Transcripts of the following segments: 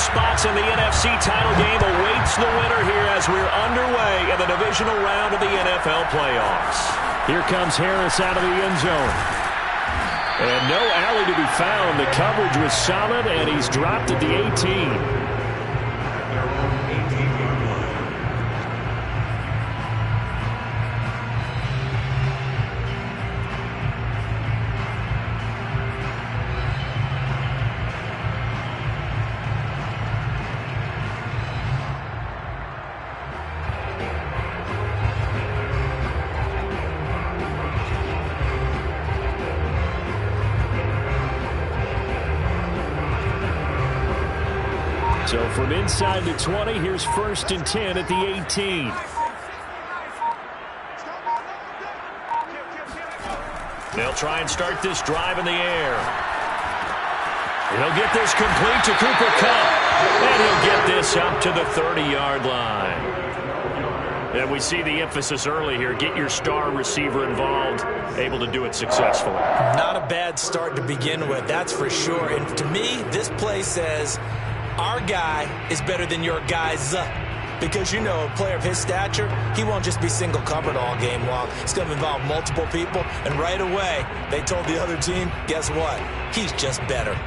spots in the NFC title game awaits the winner here as we're underway in the divisional round of the NFL playoffs. Here comes Harris out of the end zone. And no alley to be found. The coverage was solid, and he's dropped at the 18. So from inside the 20, here's 1st and 10 at the 18. They'll try and start this drive in the air. He'll get this complete to Cooper Kupp. And he'll get this up to the 30-yard line. And we see the emphasis early here. Get your star receiver involved. Able to do it successfully. Not a bad start to begin with, that's for sure. And to me, this play says our guy is better than your guys. Because, you know, a player of his stature, he won't just be single covered all game long. It's going to involve multiple people. And right away, they told the other team, guess what? He's just better.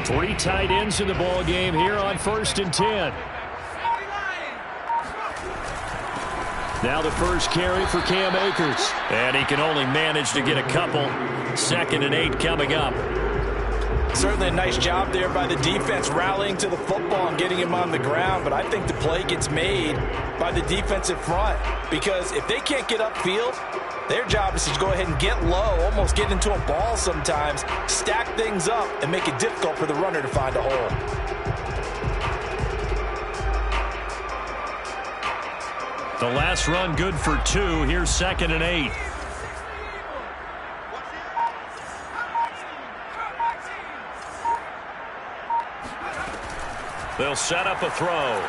Three tight ends in the ball game here on 1st and 10. Now the first carry for Cam Akers. And he can only manage to get a couple. 2nd and 8 coming up. Certainly a nice job there by the defense rallying to the football and getting him on the ground. But I think the play gets made by the defensive front. Because if they can't get upfield, their job is to go ahead and get low, almost get into a ball sometimes, stack things up, and make it difficult for the runner to find a hole. The last run good for 2. Here's 2nd and 8. They'll set up a throw.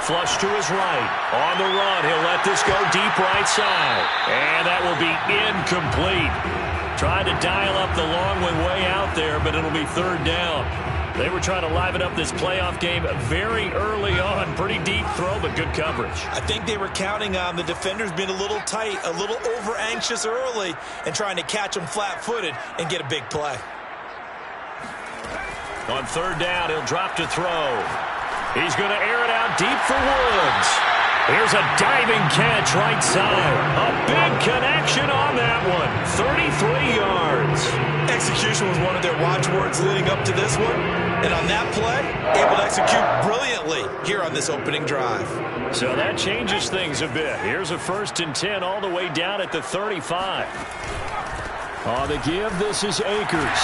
Flush to his right. On the run, he'll let this go deep right side. And that will be incomplete. Trying to dial up the long way out there, but it'll be 3rd down. They were trying to liven up this playoff game very early on. Pretty deep throw, but good coverage. I think they were counting on the defenders being a little tight, a little over-anxious early, and trying to catch them flat-footed and get a big play. On 3rd down, he'll drop to throw. He's going to air it out deep for Woods. Here's a diving catch right side. A big connection on that one. 33 yards. Execution was one of their watchwords leading up to this one. And on that play, able to execute brilliantly here on this opening drive. So that changes things a bit. Here's a 1st and 10 all the way down at the 35. On the give, this is Akers.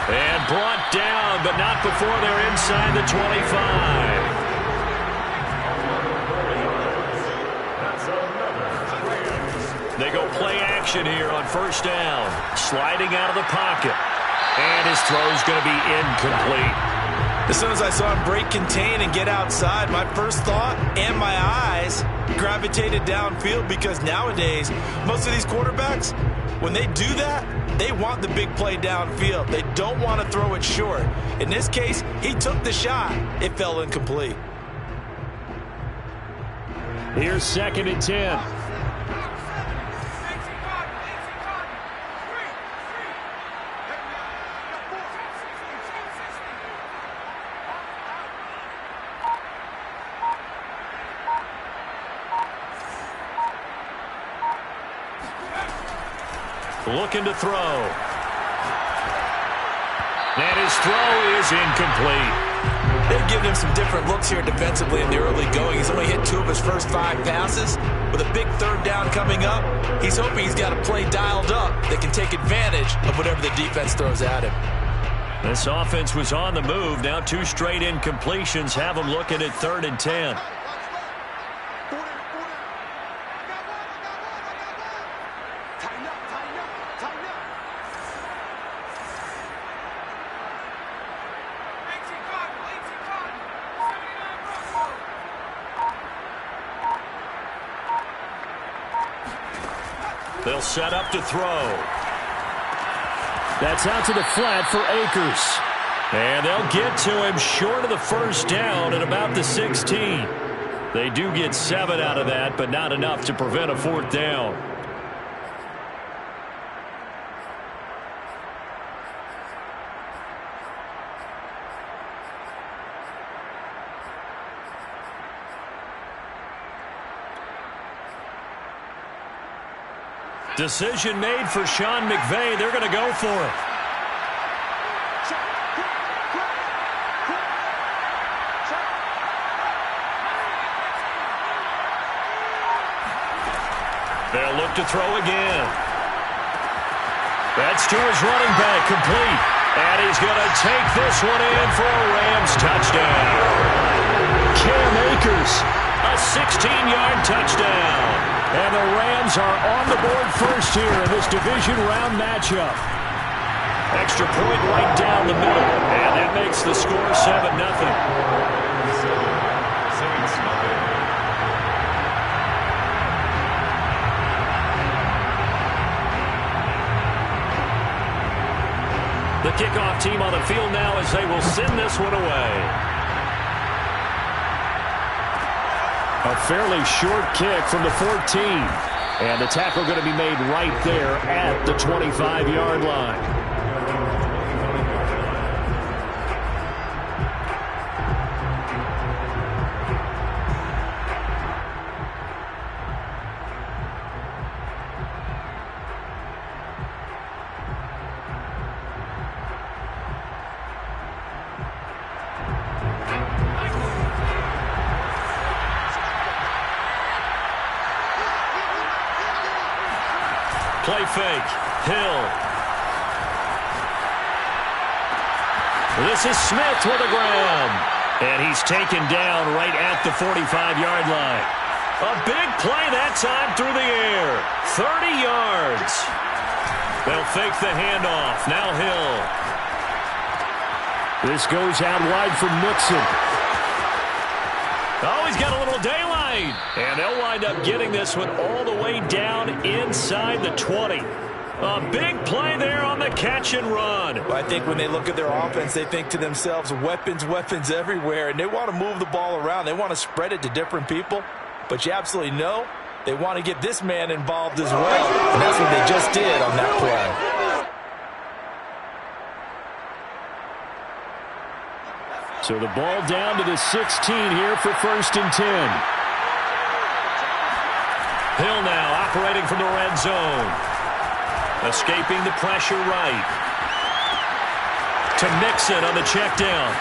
And brought down, but not before they're inside the 25. They go play action here on 1st down. Sliding out of the pocket. And his throw's going to be incomplete. As soon as I saw him break contain and get outside, my first thought and my eyes gravitated downfield, because nowadays, most of these quarterbacks, when they do that, they want the big play downfield. They don't want to throw it short. In this case, he took the shot. It fell incomplete. Here's 2nd and 10. Looking to throw. And his throw is incomplete. They've given him some different looks here defensively in the early going. He's only hit 2 of his first 5 passes. With a big 3rd down coming up, he's hoping he's got a play dialed up that can take advantage of whatever the defense throws at him. This offense was on the move. Now 2 straight incompletions have them looking at 3rd and 10. They'll set up to throw. That's out to the flat for Akers. And they'll get to him short of the first down at about the 16. They do get 7 out of that, but not enough to prevent a 4th down. Decision made for Sean McVay. They're going to go for it. They'll look to throw again. That's to his running back, complete. And he's going to take this one in for a Rams touchdown. Cam Akers, a 16-yard touchdown. And the Rams are on the board first here in this division round matchup. Extra point right down the middle. And that makes the score 7-0. The kickoff team on the field now as they will send this one away. A fairly short kick from the 14. And the tackle going to be made right there at the 25-yard line. Play fake. Hill. This is Smith with the ground. And he's taken down right at the 45-yard line. A big play that time through the air. 30 yards. They'll fake the handoff. Now Hill. This goes out wide for Mixon. Oh, he's got a little daylight. And they'll wind up getting this one all the way down inside the 20. A big play there on the catch and run. Well, I think when they look at their offense, they think to themselves, weapons, weapons everywhere. And they want to move the ball around. They want to spread it to different people. But you absolutely know they want to get this man involved as well. And that's what they just did on that play. So the ball down to the 16 here for 1st and 10. Hill now operating from the red zone. Escaping the pressure right. To Mixon on the check down.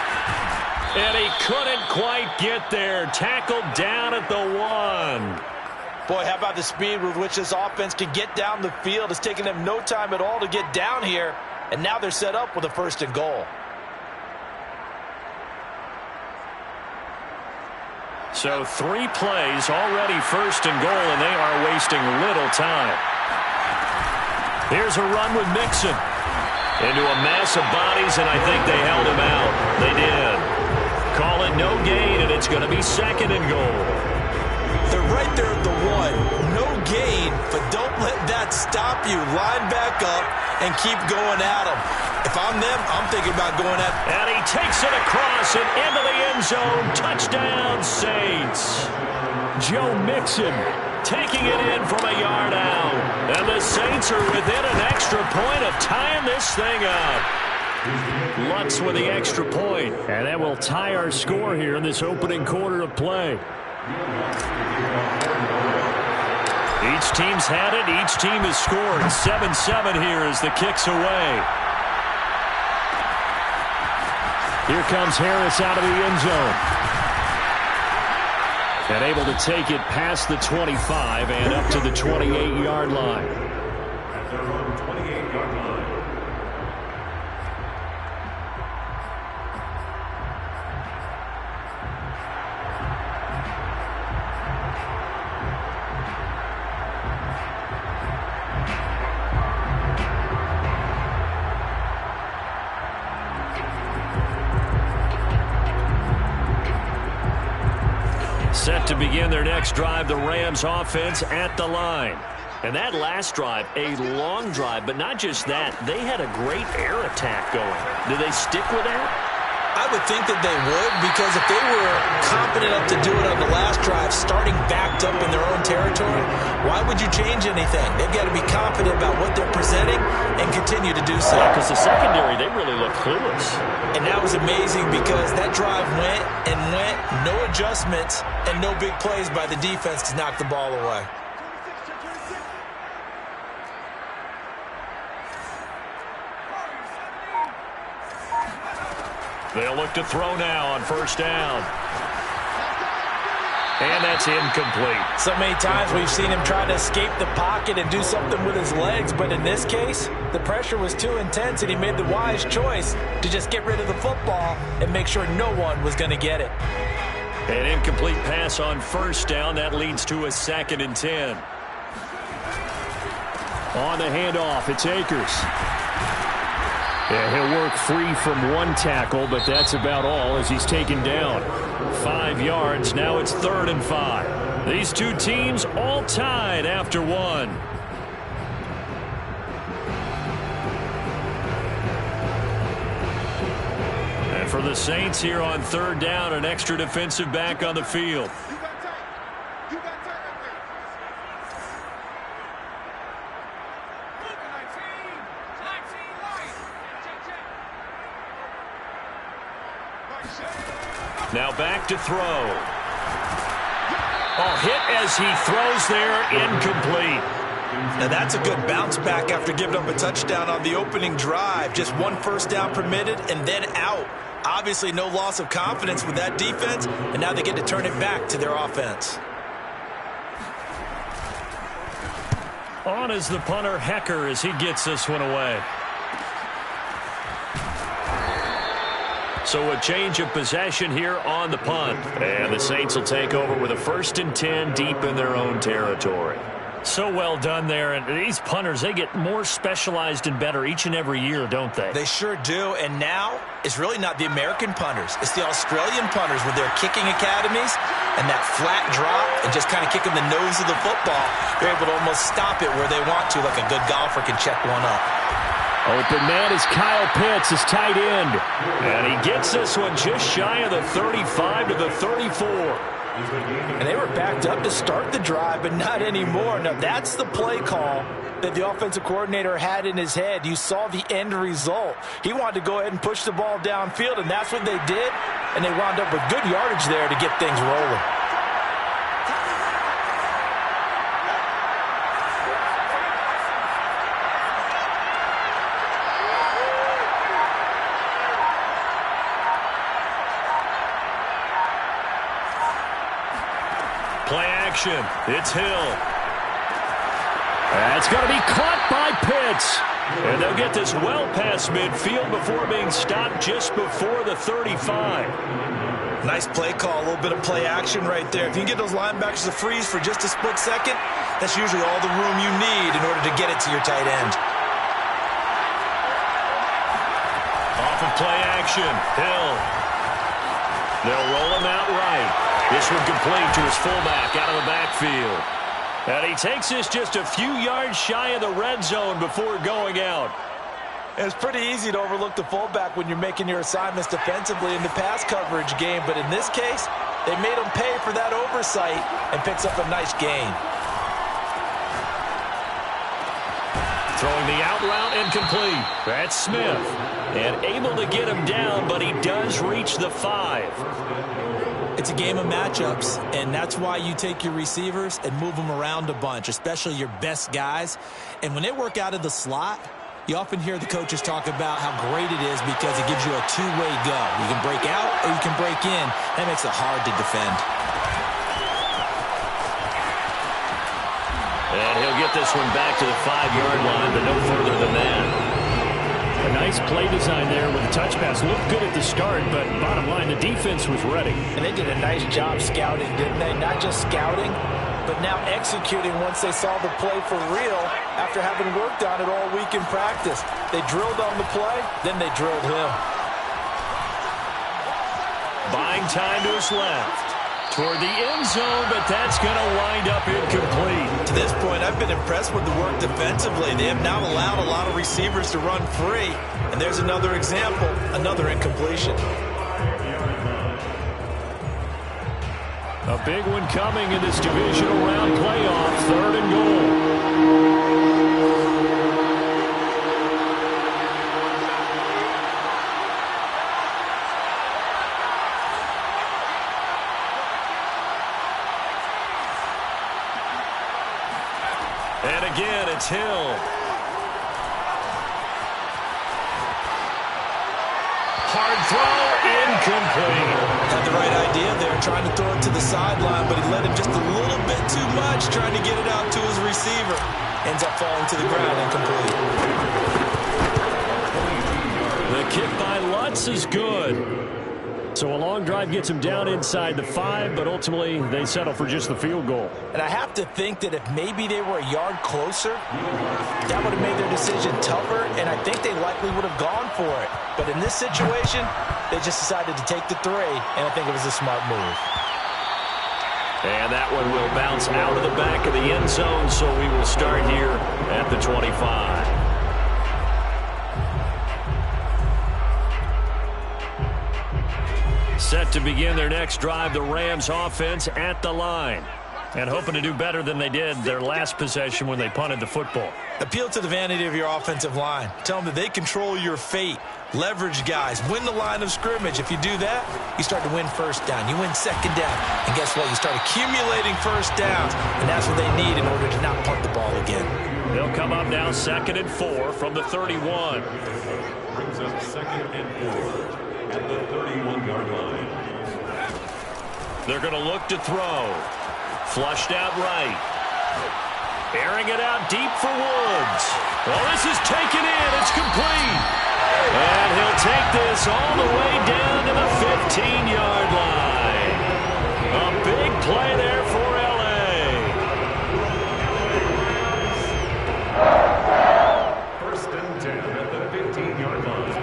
And he couldn't quite get there. Tackled down at the 1. Boy, how about the speed with which this offense can get down the field? It's taken them no time at all to get down here. And now they're set up with a 1st and goal. So 3 plays already 1st and goal, and they are wasting little time. Here's a run with Mixon. Into a mass of bodies, and I think they held him out. They did. Call it no gain, and it's going to be 2nd and goal. They're right there at the 1. No gain, but don't let that stop you. Line back up and keep going at them. If I'm them, I'm thinking about going at... And he takes it across and into the end zone. Touchdown, Saints. Joe Mixon taking it in from a yard out. And the Saints are within an extra point of tying this thing up. Lutz with the extra point. And that will tie our score here in this opening quarter of play. Each team's had it. Each team has scored. 7-7 here as the kick's away. Here comes Harris out of the end zone. And able to take it past the 25 and up to the 28-yard line. At their own 28-yard line. Set to begin their next drive, the Rams offense at the line. And that last drive, a long drive, but not just that. They had a great air attack going. Do they stick with that? I would think that they would, because if they were confident enough to do it on the last drive, starting backed up in their own territory, why would you change anything? They've got to be confident about what they're presenting and continue to do so. Because the secondary, they really look clueless. And that was amazing because that drive went and went, no adjustments, and no big plays by the defense to knock the ball away. They'll look to throw now on first down. And that's incomplete. So many times we've seen him try to escape the pocket and do something with his legs, but in this case, the pressure was too intense and he made the wise choice to just get rid of the football and make sure no one was going to get it. An incomplete pass on first down. That leads to a 2nd and 10. On the handoff, it's Akers. Yeah, he'll work free from one tackle, but that's about all as he's taken down. 5 yards. Now it's 3rd and 5. These two teams all tied after one. And for the Saints here on 3rd down, an extra defensive back on the field. Now back to throw. Oh, hit as he throws there, incomplete. Now that's a good bounce back after giving up a touchdown on the opening drive. Just one first down permitted and then out. Obviously no loss of confidence with that defense, and now they get to turn it back to their offense. On is the punter, Hecker, as he gets this one away. So a change of possession here on the punt. And the Saints will take over with a 1st and 10 deep in their own territory. So well done there. And these punters, they get more specialized and better each and every year, don't they? They sure do. And now it's really not the American punters. It's the Australian punters with their kicking academies and that flat drop and just kind of kicking the nose of the football. They're able to almost stop it where they want to, like a good golfer can check one up. Open man is Kyle Pitts, his tight end. And he gets this one just shy of the 35 to the 34. And they were backed up to start the drive, but not anymore. Now, that's the play call that the offensive coordinator had in his head. You saw the end result. He wanted to go ahead and push the ball downfield, and that's what they did. And they wound up with good yardage there to get things rolling. Play action. It's Hill. That's going to be caught by Pitts. And they'll get this well past midfield before being stopped just before the 35. Nice play call, a little bit of play action right there. If you can get those linebackers to freeze for just a split second, that's usually all the room you need in order to get it to your tight end. Off of play action, Hill. They'll roll him out right. This one complete to his fullback out of the backfield. And he takes this just a few yards shy of the red zone before going out. And it's pretty easy to overlook the fullback when you're making your assignments defensively in the pass coverage game. But in this case, they made him pay for that oversight and picks up a nice gain. Throwing the out route incomplete. That's Smith. And able to get him down, but he does reach the 5. It's a game of matchups, and that's why you take your receivers and move them around a bunch, especially your best guys. And when they work out of the slot, you often hear the coaches talk about how great it is because it gives you a two-way go. You can break out or you can break in. That makes it hard to defend. And he'll get this one back to the 5-yard line, but no further than that. A nice play design there with a touch pass. Looked good at the start, but bottom line, the defense was ready. And they did a nice job scouting, didn't they? Not just scouting, but now executing once they saw the play for real after having worked on it all week in practice. They drilled on the play, then they drilled him. Buying time to his left. toward the end zone, but that's going to wind up incomplete. To this point, I've been impressed with the work defensively. They have not allowed a lot of receivers to run free. And there's another example, another incompletion. A big one coming in this divisional round playoff, 3rd and goal. And again, it's Hill. Hard throw, incomplete. Had the right idea there, trying to throw it to the sideline, but he let him just a little bit too much, trying to get it out to his receiver. Ends up falling to the ground, incomplete. The kick by Lutz is good. So a long drive gets him down inside the 5, but ultimately they settle for just the field goal. And I have to think that if maybe they were a yard closer, that would have made their decision tougher, and I think they likely would have gone for it. But in this situation, they just decided to take the 3, and I think it was a smart move. And that one will bounce out of the back of the end zone, so we will start here at the 25. Set to begin their next drive, the Rams offense at the line. And hoping to do better than they did their last possession when they punted the football. Appeal to the vanity of your offensive line. Tell them that they control your fate. Leverage guys. Win the line of scrimmage. If you do that, you start to win first down. You win second down. And guess what? You start accumulating first downs. And that's what they need in order to not punt the ball again. They'll come up now 2nd and 4 from the 31. Brings up 2nd and 4. At the 31-yard line. They're going to look to throw. Flushed out right. Airing it out deep for Woods. Well, this is taken in. It's complete. And he'll take this all the way down to the 15-yard line. A big play there for L.A. First and 10 at the 15-yard line.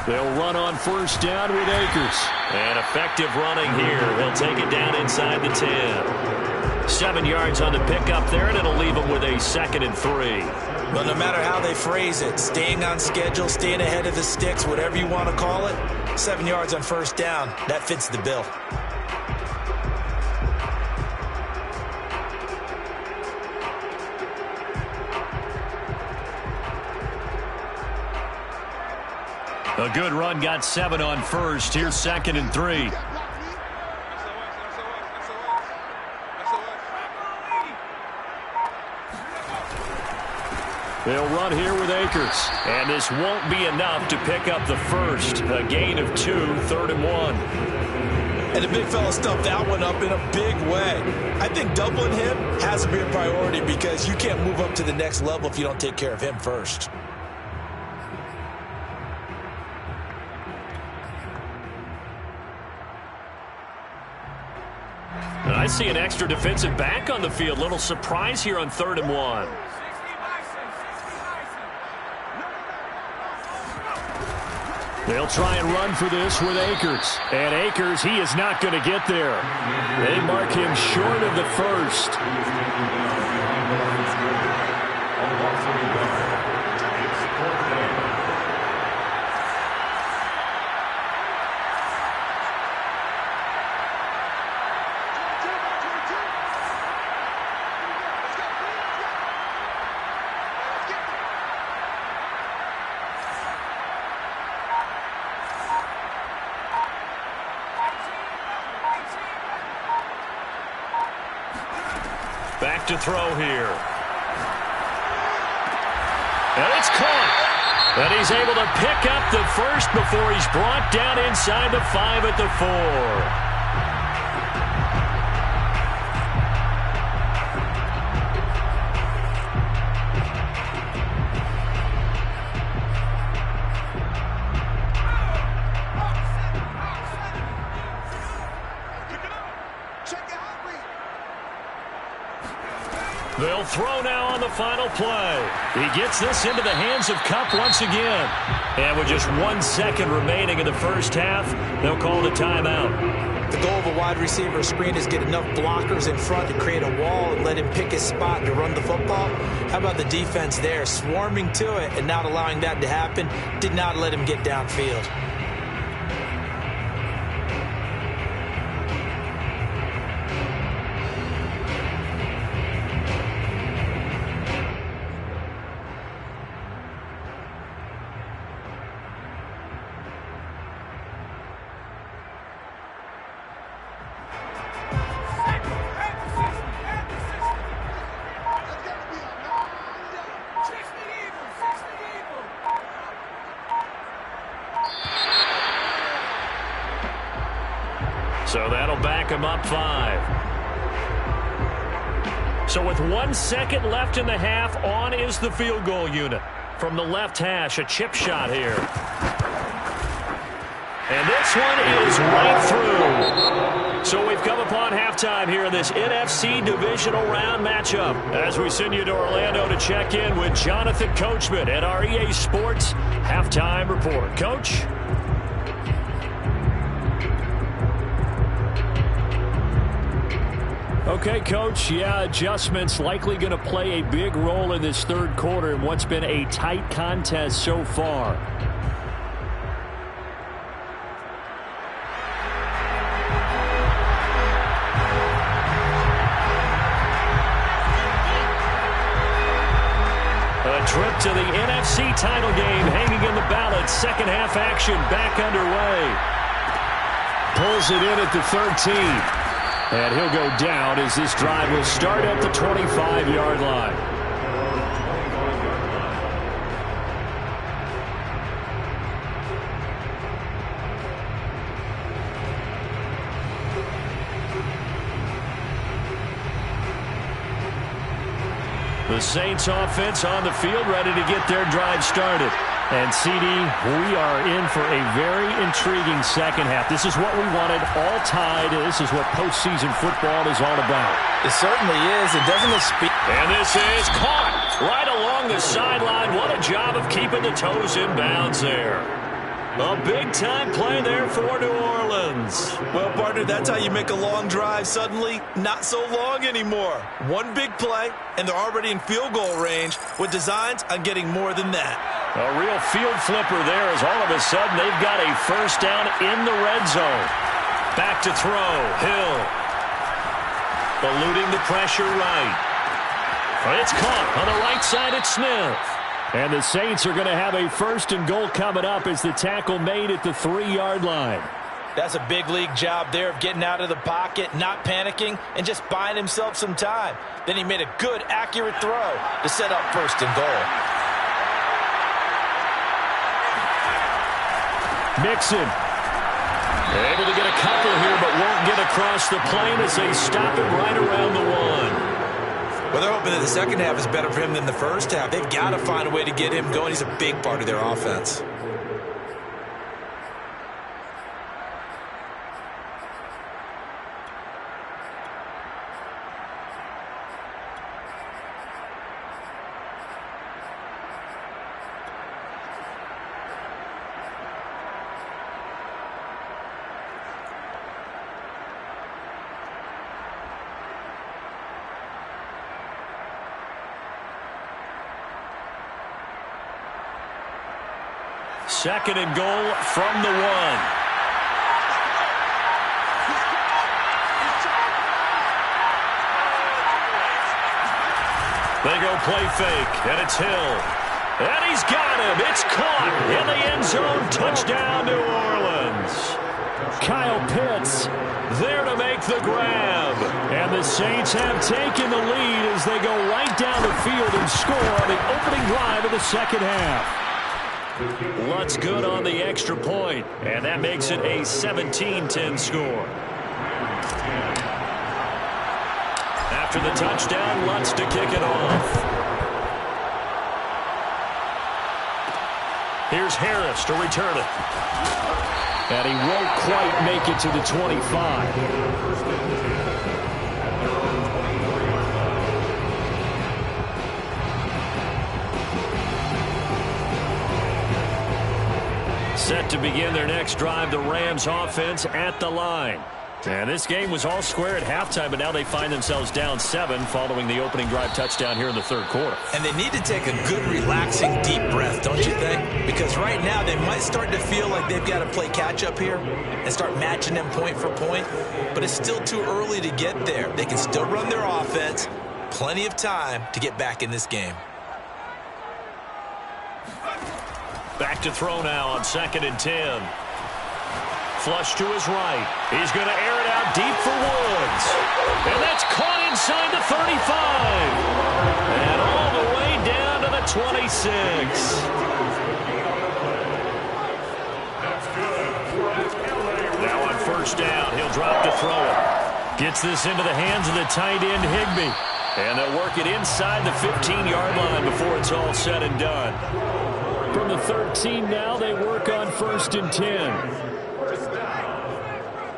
They'll run on first down with Akers. And effective running here. They'll take it down inside the 10. 7 yards on the pickup there, and it'll leave them with a 2nd and 3. But no matter how they phrase it, staying on schedule, staying ahead of the sticks, whatever you want to call it, 7 yards on first down, that fits the bill. A good run, got 7 on first. Here's 2nd and 3. They'll run here with Akers. And this won't be enough to pick up the first. A gain of 2, 3rd and 1. And the big fella stuffed that one up in a big way. I think doubling him has to be a priority because you can't move up to the next level if you don't take care of him first. I see an extra defensive back on the field. Little surprise here on 3rd and 1. They'll try and run for this with Akers. And Akers, he is not going to get there. They mark him short of the first. Back to throw here. And it's caught. And he's able to pick up the first before he's brought down inside the 5 at the 4. They'll throw now on the final play. He gets this into the hands of Kupp once again. And with just 1 second remaining in the first half, they'll call the timeout. The goal of a wide receiver screen is get enough blockers in front to create a wall and let him pick his spot to run the football. How about the defense there, swarming to it and not allowing that to happen? Did not let him get downfield. So that'll back him up 5. So with 1 second left in the half, on is the field goal unit. From the left hash, a chip shot here. And this one is right through. So we've come upon halftime here in this NFC Divisional Round matchup. As we send you to Orlando to check in with Jonathan Coachman at our EA Sports Halftime Report. Coach? Okay, Coach, yeah, adjustments likely going to play a big role in this third quarter in what's been a tight contest so far. A trip to the NFC title game hanging in the balance. Second half action back underway. Pulls it in at the 13. And he'll go down as this drive will start at the 25-yard line. The Saints offense on the field ready to get their drive started. And, CD, we are in for a very intriguing second half. This is what we wanted, all tied. This is what postseason football is all about. It certainly is. It doesn't speak. And this is caught right along the sideline. What a job of keeping the toes in bounds there. A big-time play there for New Orleans. Well, partner, that's how you make a long drive suddenly not so long anymore. One big play, and they're already in field goal range with designs on getting more than that. A real field flipper there as all of a sudden they've got a first down in the red zone. Back to throw. Hill. Eluding the pressure right. It's caught on the right side at Smith. And the Saints are going to have a first and goal coming up as the tackle made at the 3-yard line. That's a big league job there of getting out of the pocket, not panicking, and just buying himself some time. Then he made a good, accurate throw to set up first and goal. Mixon. Able to get a couple here, but won't get across the plane as they stop him right around the 1. Well, they're hoping that the second half is better for him than the first half. They've got to find a way to get him going. He's a big part of their offense. Second and goal from the 1. They go play fake, and it's Hill. And he's got him. It's caught in the end zone. Touchdown, New Orleans. Kyle Pitts there to make the grab. And the Saints have taken the lead as they go right down the field and score on the opening drive of the second half. Lutz good on the extra point, and that makes it a 17-10 score. After the touchdown, Lutz to kick it off. Here's Harris to return it. And he won't quite make it to the 25. Set to begin their next drive, the Rams offense at the line. And this game was all square at halftime, but now they find themselves down 7 following the opening drive touchdown here in the third quarter. And they need to take a good, relaxing, deep breath, don't you think? Because right now they might start to feel like they've got to play catch-up here and start matching them point for point. But it's still too early to get there. They can still run their offense. Plenty of time to get back in this game. Back to throw now on 2nd and 10. Flush to his right. He's going to air it out deep for Woods. And that's caught inside the 35. And all the way down to the 26. Now on first down, he'll drop to throw it. Gets this into the hands of the tight end, Higbee. And they'll work it inside the 15-yard line before it's all said and done. From the 13 now, they work on 1st and 10.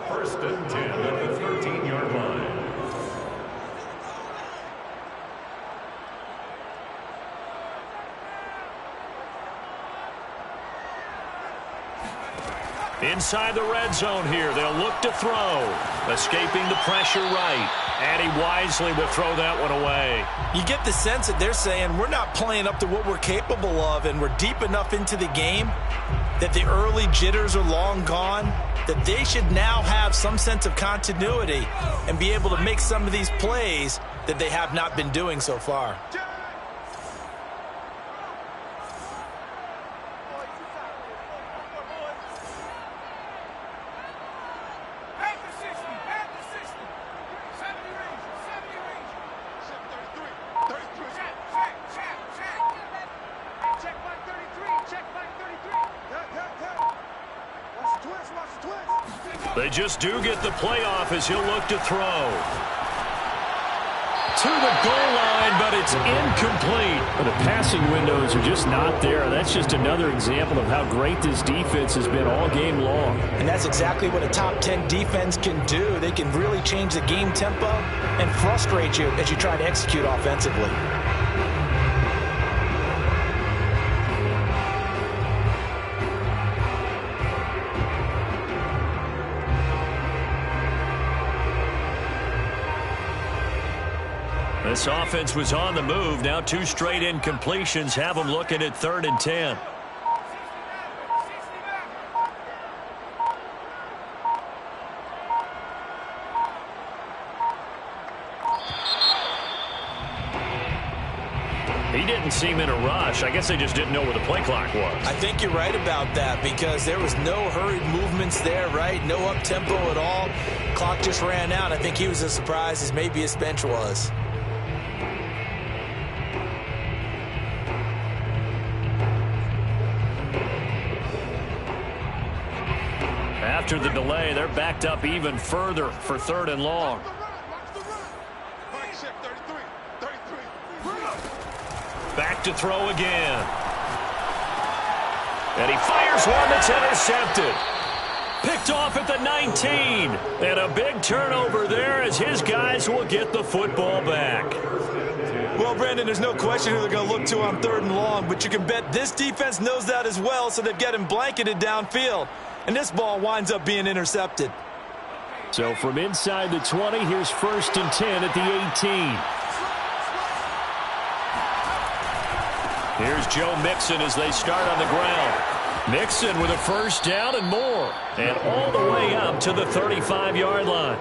First and 10 at the 13-yard line. Inside the red zone here, they'll look to throw. Escaping the pressure right. And he wisely will throw that one away. You get the sense that they're saying we're not playing up to what we're capable of, and we're deep enough into the game that the early jitters are long gone, that they should now have some sense of continuity and be able to make some of these plays that they have not been doing so far. They just do get the playoff as he'll look to throw. To the goal line, but it's incomplete. But the passing windows are just not there. That's just another example of how great this defense has been all game long. And that's exactly what a top 10 defense can do. They can really change the game tempo and frustrate you as you try to execute offensively. This offense was on the move. Now 2 straight incompletions have them looking at 3rd and 10. He didn't seem in a rush. I guess they just didn't know where the play clock was. I think you're right about that because there was no hurried movements there, right? No up-tempo at all. Clock just ran out. I think he was as surprised as maybe his bench was. After the delay, they're backed up even further for 3rd and long. Back to throw again. And he fires one that's intercepted. Picked off at the 19. And a big turnover there as his guys will get the football back. Well, Brandon, there's no question who they're going to look to on 3rd and long, but you can bet this defense knows that as well, so they've got him blanketed downfield. And this ball winds up being intercepted. So from inside the 20, here's 1st and 10 at the 18. Here's Joe Mixon as they start on the ground. Mixon with a first down and more. And all the way up to the 35-yard line.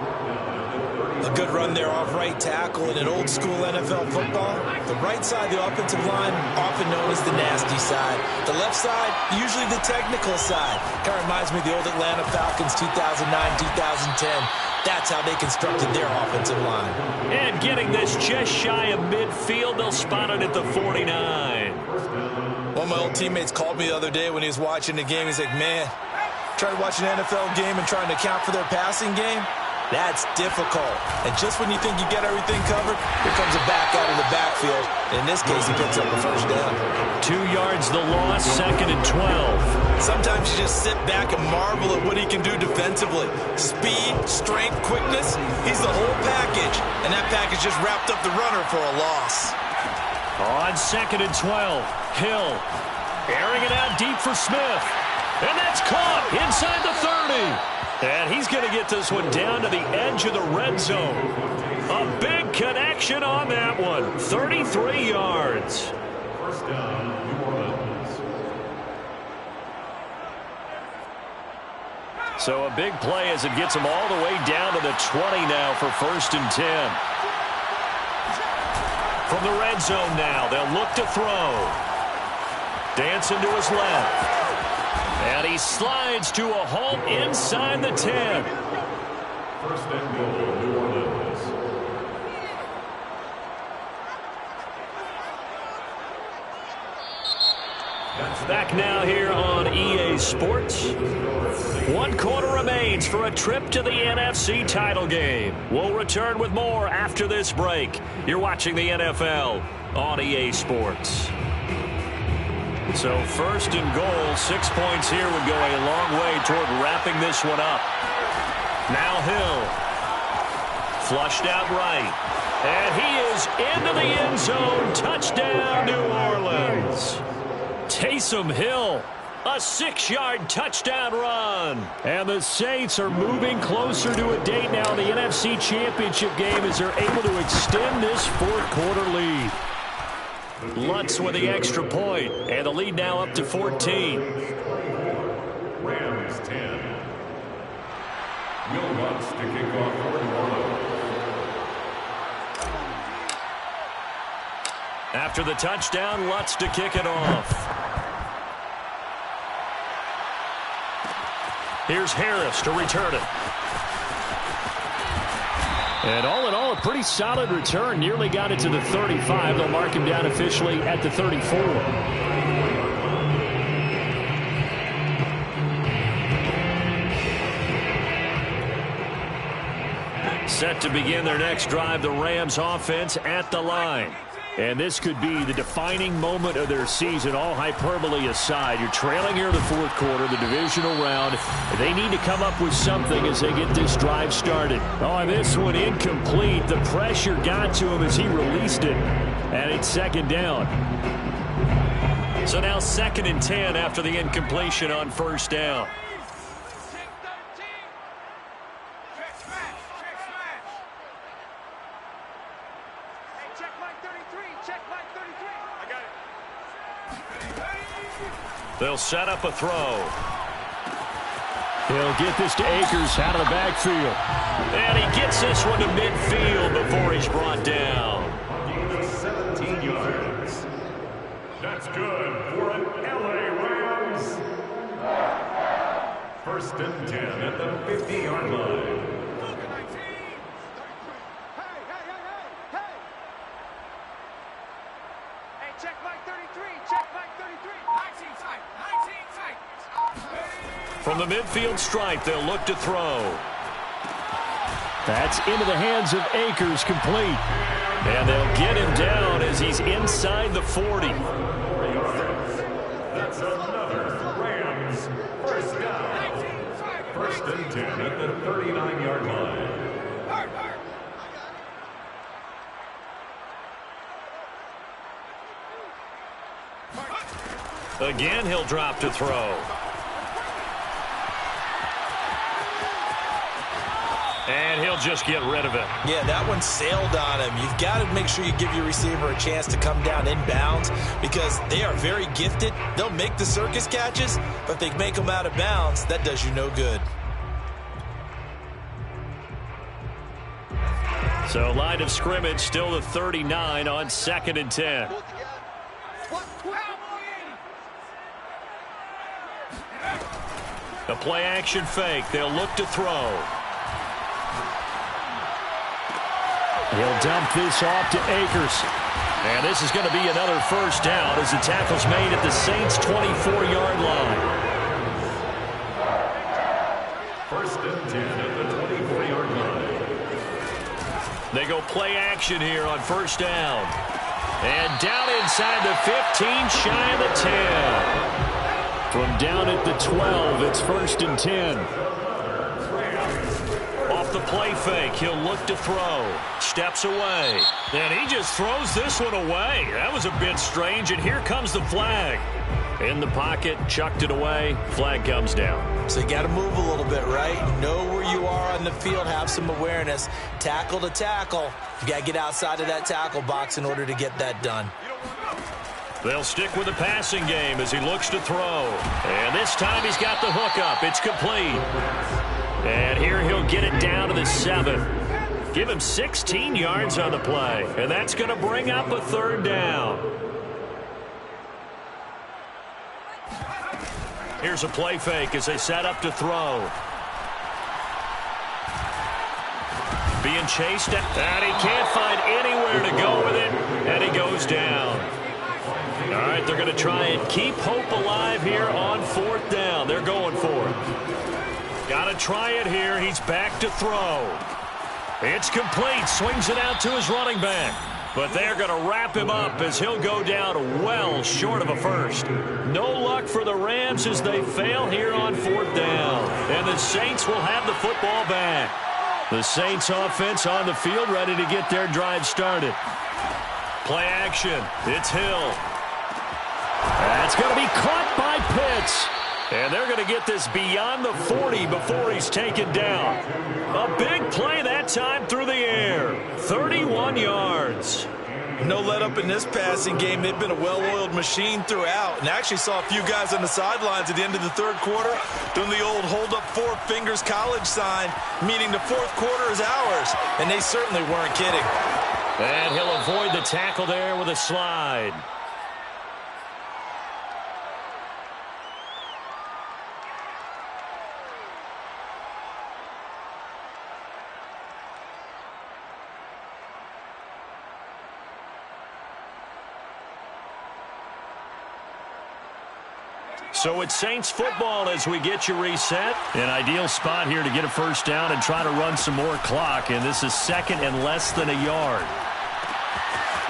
A good run there off right tackle in an old-school NFL football. The right side, the offensive line, often known as the nasty side. The left side, usually the technical side. Kind of reminds me of the old Atlanta Falcons 2009, 2010. That's how they constructed their offensive line. And getting this just shy of midfield, they'll spot it at the 49. One of my old teammates called me the other day when he was watching the game. He's like, man, trying to watch an NFL game and trying to account for their passing game? That's difficult. And just when you think you get everything covered, here comes a back out of the backfield. In this case, he picks up a first down. 2 yards the loss, 2nd and 12. Sometimes you just sit back and marvel at what he can do defensively. Speed, strength, quickness, he's the whole package. And that package just wrapped up the runner for a loss. On 2nd and 12, Hill airing it out deep for Smith. And that's caught inside the 30. And he's going to get this one down to the edge of the red zone. A big connection on that one. 33 yards. First down, New Orleans. So a big play as it gets him all the way down to the 20 now for 1st and 10. From the red zone now, they'll look to throw. Dancing to his left. And he slides to a halt inside the 10. First and goal, New Orleans. Back now here on EA Sports. 1 quarter remains for a trip to the NFC title game. We'll return with more after this break. You're watching the NFL on EA Sports. So 1st and goal, 6 points here would go a long way toward wrapping this one up. Now Hill. Flushed out right. And he is into the end zone. Touchdown, New Orleans. Taysom Hill, a 6-yard touchdown run. And the Saints are moving closer to a date now in the NFC Championship game as they're able to extend this 4th quarter lead. Lutz with the extra point, and the lead now up to 14. Rams 10. Will Lutz to kick off for New Orleans. After the touchdown, Lutz to kick it off. Here's Harris to return it. And all in all, a pretty solid return. Nearly got it to the 35. They'll mark him down officially at the 34. Set to begin their next drive, the Rams offense at the line. And this could be the defining moment of their season, all hyperbole aside. You're trailing here in the 4th quarter, the divisional round. They need to come up with something as they get this drive started. Oh, this one incomplete. The pressure got to him as he released it. And it's 2nd down. So now 2nd and 10 after the incompletion on 1st down. They'll set up a throw. He'll get this to Akers out of the backfield. And he gets this one to midfield before he's brought down. 17 yards. That's good for an LA Rams. 1st and 10 at the 50-yard line. From the midfield stripe, they'll look to throw. That's into the hands of Akers, complete. And they'll get him down as he's inside the 40. That's another Rams 1st down. 1st and 10 at the 39-yard line. Again, he'll drop to throw. And he'll just get rid of it. Yeah, that one sailed on him. You've got to make sure you give your receiver a chance to come down inbounds because they are very gifted. They'll make the circus catches, but if they make them out of bounds, that does you no good. So line of scrimmage still the 39 on 2nd and 10. The play action fake. They'll look to throw. He'll dump this off to Akers. And this is going to be another 1st down as the tackle's made at the Saints' 24-yard line. 1st and 10 at the 24-yard line. They go play action here on 1st down. And down inside the 15, shy of the 10. From down at the 12, it's 1st and 10. The play fake. He'll look to throw. Steps away. And he just throws this one away. That was a bit strange, and here comes the flag. In the pocket, chucked it away, flag comes down. So you got to move a little bit, right? Know where you are on the field, have some awareness. Tackle to tackle. You got to get outside of that tackle box in order to get that done. They'll stick with the passing game as he looks to throw. And this time he's got the hook up. It's complete. And here he'll get it down to the 7. Give him 16 yards on the play. And that's going to bring up a 3rd down. Here's a play fake as they set up to throw. Being chased, and he can't find anywhere to go with it, and he goes down. All right, they're going to try and keep hope alive here on 4th down. They're going for it. Got to try it here. He's back to throw. It's complete. Swings it out to his running back. But they're going to wrap him up as he'll go down well short of a first. No luck for the Rams as they fail here on 4th down. And the Saints will have the football back. The Saints offense on the field ready to get their drive started. Play action. It's Hill. That's going to be caught by Pitts. And they're going to get this beyond the 40 before he's taken down. A big play that time through the air. 31 yards. No let up in this passing game. They've been a well-oiled machine throughout. And actually saw a few guys on the sidelines at the end of the 3rd quarter doing the old hold up 4 fingers college sign, meaning the 4th quarter is ours. And they certainly weren't kidding. And he'll avoid the tackle there with a slide. So it's Saints football as we get you reset. An ideal spot here to get a 1st down and try to run some more clock. And this is 2nd and less than a yard.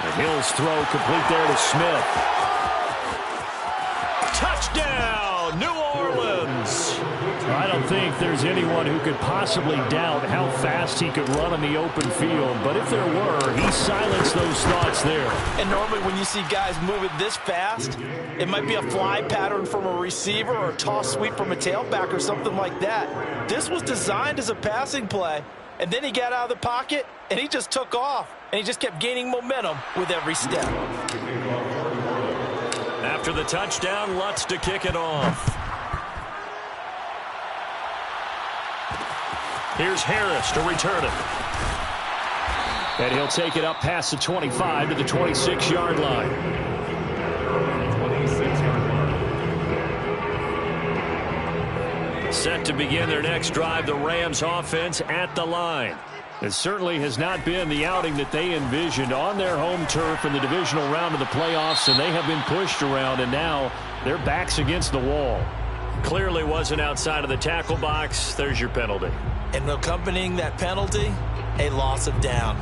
And Hill's throw complete there to Smith. Touchdown, New Orleans. I don't think there's anyone who could possibly doubt how fast he could run on the open field. But if there were, he silenced those thoughts there. And normally when you see guys moving this fast, it might be a fly pattern from a receiver or a toss sweep from a tailback or something like that. This was designed as a passing play. And then he got out of the pocket, and he just took off. And he just kept gaining momentum with every step. After the touchdown, Lutz to kick it off. Here's Harris to return it. And he'll take it up past the 25 to the 26-yard line. 26-yard line. Set to begin their next drive, the Rams offense at the line. It certainly has not been the outing that they envisioned on their home turf in the divisional round of the playoffs, and they have been pushed around, and now their backs against the wall. Clearly wasn't outside of the tackle box. There's your penalty. And accompanying that penalty, a loss of down.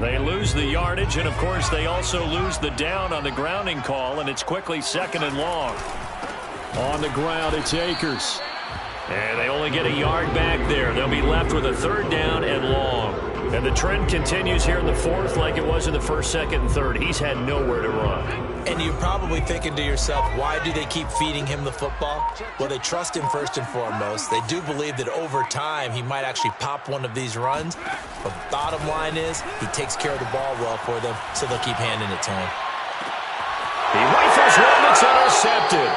They lose the yardage, and of course they also lose the down on the grounding call, and it's quickly 2nd and long. On the ground, it's Akers. And they only get a yard back there. They'll be left with a 3rd down and long. And the trend continues here in the 4th like it was in the 1st, 2nd, and 3rd. He's had nowhere to run. And you're probably thinking to yourself, why do they keep feeding him the football? Well, they trust him first and foremost. They do believe that over time he might actually pop one of these runs. But bottom line is he takes care of the ball well for them, so they'll keep handing it to him. He rifles one that's intercepted.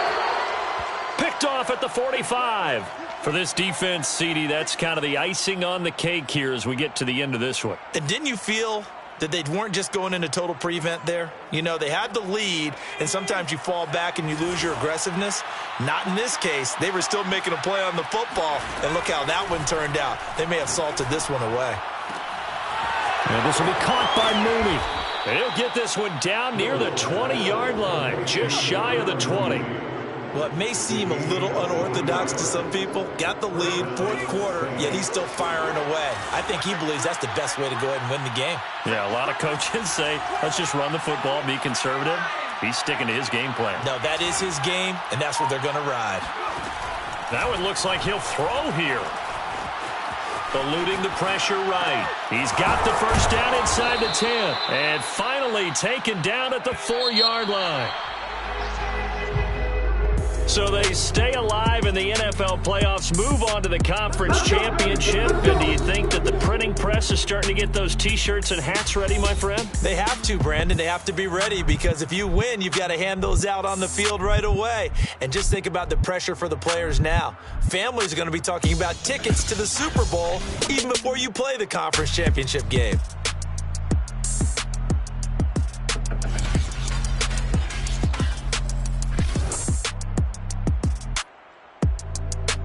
Picked off at the 45. For this defense, CD, that's kind of the icing on the cake here as we get to the end of this one. And didn't you feel that they weren't just going into total prevent there? You know, they had the lead, and sometimes you fall back and you lose your aggressiveness. Not in this case. They were still making a play on the football, and look how that one turned out. They may have salted this one away. And this will be caught by Mooney. And he'll get this one down near the 20-yard line, just shy of the 20. Well, it may seem a little unorthodox to some people. Got the lead, 4th quarter, yet he's still firing away. I think he believes that's the best way to go ahead and win the game. Yeah, a lot of coaches say, let's just run the football, be conservative. He's sticking to his game plan. No, that is his game, and that's what they're going to ride. That one looks like he'll throw here. eluding the pressure right. He's got the first down inside the 10, and finally taken down at the 4-yard line. So they stay alive in the NFL playoffs, move on to the conference championship. And do you think that the printing press is starting to get those T-shirts and hats ready, my friend? They have to, Brandon. They have to be ready because if you win, you've got to hand those out on the field right away. And just think about the pressure for the players now. Families are going to be talking about tickets to the Super Bowl even before you play the conference championship game.